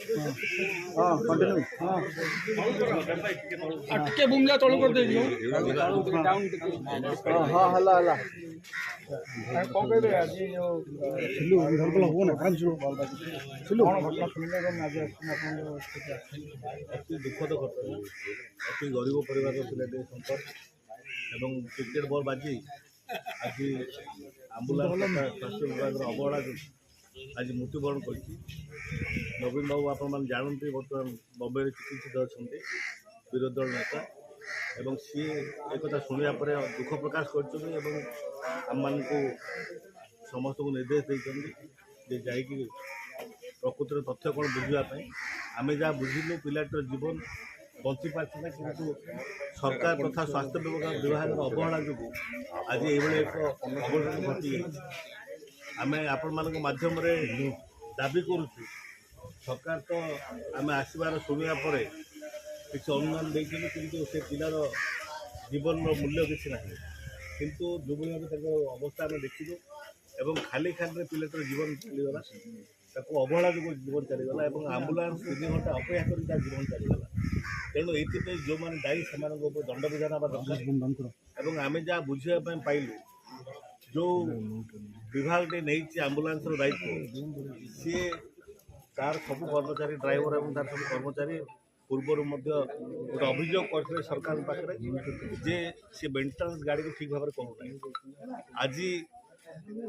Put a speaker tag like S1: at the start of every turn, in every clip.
S1: हाँ कंटिन्यू हाँ
S2: टिके बुमला तळु कर दे दियो
S1: हाँ हल्ला हल्ला
S2: कौन कह दे आज जो
S1: सिल्लू घर पर हो ना आराम सिल्लू सिल्लू
S2: कौन घटना सुनले रे आज अपन
S3: अति दुखद घटना अति गरीब परिवार पिलाटे संपर्क एवं क्रिकेट बॉल बाजी आज आम्बुलांस स्वास्थ्य विभाग अवहेला आज मृत्युवरण कर नवीन बाबू आप जानते बर्तमान बम्बे चिकित्सित अच्छा विरोधी दल नेता एवं सी एक शुणा पर दुख प्रकाश कर समस्त को निर्देश देते जाकि प्रकृत तथ्य कौन बुझापी आम जहाँ बुझिलु पिलाटर जीवन बंची पार्टी ना कि सरकार तथा स्वास्थ्य विभाग अवहेला जो आज ये एक अघटन घटी आम आपण मान मध्यम दाबी करुँ सरकार तो आम आसबार शुणा पर किसी अनुमान देखिए कि से पिलार जीवन मूल्य किसी ना किंतु जो भाव अवस्था आम देखिलु एवं खाली खाली पिलाटर जीवन चलीगला अवहेला जो जीवन चलीगला आम्बुलांस 3 घंटा अपेक्षा कर जीवन चलीगला तेणु ये जो मैंने दायी से दंड विधान हवा दरकार आम जहाँ बुझापी पाइलु जो विभाग नहीं आम्बुलांस दायित्व सी तार सब कर्मचारी ड्राइवर और तार सब कर्मचारी पूर्वर गोटे अभियोग करते सरकार पाखे जे सी मेन्टेनान्स गाड़ी को ठीक भाव में करूना आज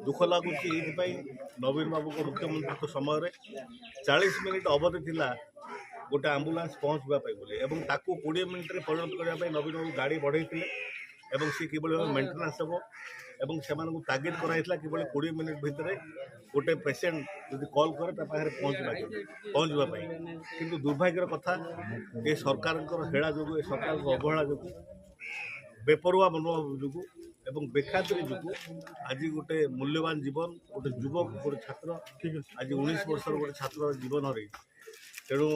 S3: दुख लगुच नवीन बाबू को मुख्यमंत्री समय 40 मिनिट अवधि थिला गोटे आम्बुलांस पहुँचवाई बोले 20 मिनिट परिणत करने नवीन बाबू गाड़ी बढ़ई सी कि मेन्टेनान्स हम एवं से तागिद कराइला कि 20 मिनिट भितर गोटे पेसेंट जब कॉल करे पाखे पहुँचवाई किंतु दुर्भाग्यर कथा ये सरकार हेड़ा जो सरकार अवहेला जो बेपरुआ मनोभाव जो एवं बेखातिरी जो आज गोटे मूल्यवान जीवन गोटे युवक गोटे छात्र आज 19 वर्षर गोटे छात्र जीवन हर तेणु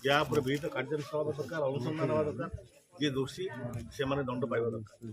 S3: या विहित कार्यानुष्ठान दरकार अनुसंधान हवा दरकार जी दोषी से दंड पाइबा दरकार।